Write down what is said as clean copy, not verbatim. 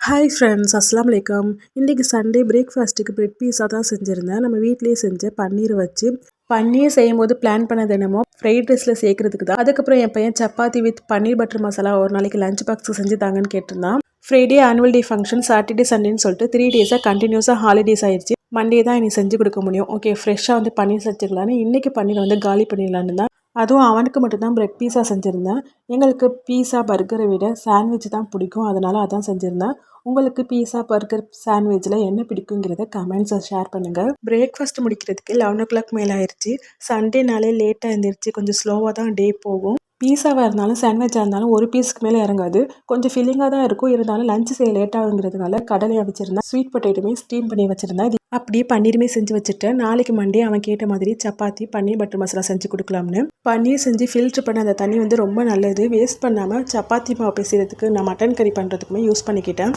Hi friends, அஸ்ஸலாமு அலைக்கும். இன்றைக்கி சண்டே பிரேக்ஃபாஸ்ட்டுக்கு பிரெட் பீஸா தான் செஞ்சுருந்தேன். நம்ம வீட்டிலேயே செஞ்ச பன்னீர் வச்சு பன்னீர் செய்யும்போது பிளான் பண்ணது என்னமோ ஃப்ரைட் ரைஸில் சேர்க்கறதுக்கு தான். அதுக்கப்புறம் என் பையன் சப்பாத்தி வித் பன்னீர் பட்டர் மசாலா ஒரு நாளைக்கு லஞ்ச் பாக்ஸுக்கு செஞ்சு தாங்கன்னு கேட்டிருந்தான். Friday annual day function, Saturday சண்டேன்னு சொல்லிட்டு 3 டேஸாக கண்டினியூஸாக ஹாலிடேஸ் ஆயிடுச்சு. மண்டே தான் இனி செஞ்சு கொடுக்க முடியும். ஓகே, ஃப்ரெஷ்ஷாக வந்து பன்னீர் செஞ்சுக்கலான்னு இன்றைக்கி பன்னீர் வந்து காலி பண்ணிடலான்னு தான். அதுவும் அவனுக்கு மட்டும்தான் பிரெட் பீஸா செஞ்சுருந்தேன். எங்களுக்கு பீஸா பர்கரை விட சாண்ட்விச் தான் பிடிக்கும், அதனால் அதான் செஞ்சுருந்தேன். உங்களுக்கு பீஸா பர்கர் சாண்ட்விச்சில் என்ன பிடிக்குங்கிறத கமெண்ட்ஸை ஷேர் பண்ணுங்கள். பிரேக்ஃபாஸ்ட் முடிக்கிறதுக்கு 11 o'clock மேலே ஆயிடுச்சு. சண்டேனாலே லேட்டாக எழுந்திரிச்சு கொஞ்சம் ஸ்லோவாக தான் டே போகும். பீஸாவாக இருந்தாலும் சாண்ட்விச்சாக இருந்தாலும் ஒரு பீஸுக்கு மேலே இறங்காது. கொஞ்சம் ஃபில்லிங்காக தான் இருக்கும். இருந்தாலும் லஞ்ச் செய்ய லேட்டாகுங்கிறதுனால கடலையாக வச்சுருந்தேன். ஸ்வீட் பொட்டேட்டோமே ஸ்டீம் பண்ணி வச்சுருந்தேன். இது அப்படியே பன்னீருமே செஞ்சு வச்சுட்டேன். நாளைக்கு மண்டே அவன் கேட்ட மாதிரி சப்பாத்தி பன்னீர் பட்டர் மசாலா செஞ்சு கொடுக்கலாம்னு. பன்னீர் செஞ்சு ஃபில்ட்ரு பண்ண அந்த தண்ணி வந்து ரொம்ப நல்லது. வேஸ்ட் பண்ணாமல் சப்பாத்தி மாவு பிசைறதுக்கு நான் மட்டன் கறி பண்ணுறதுக்குமே யூஸ் பண்ணிக்கிட்டேன்.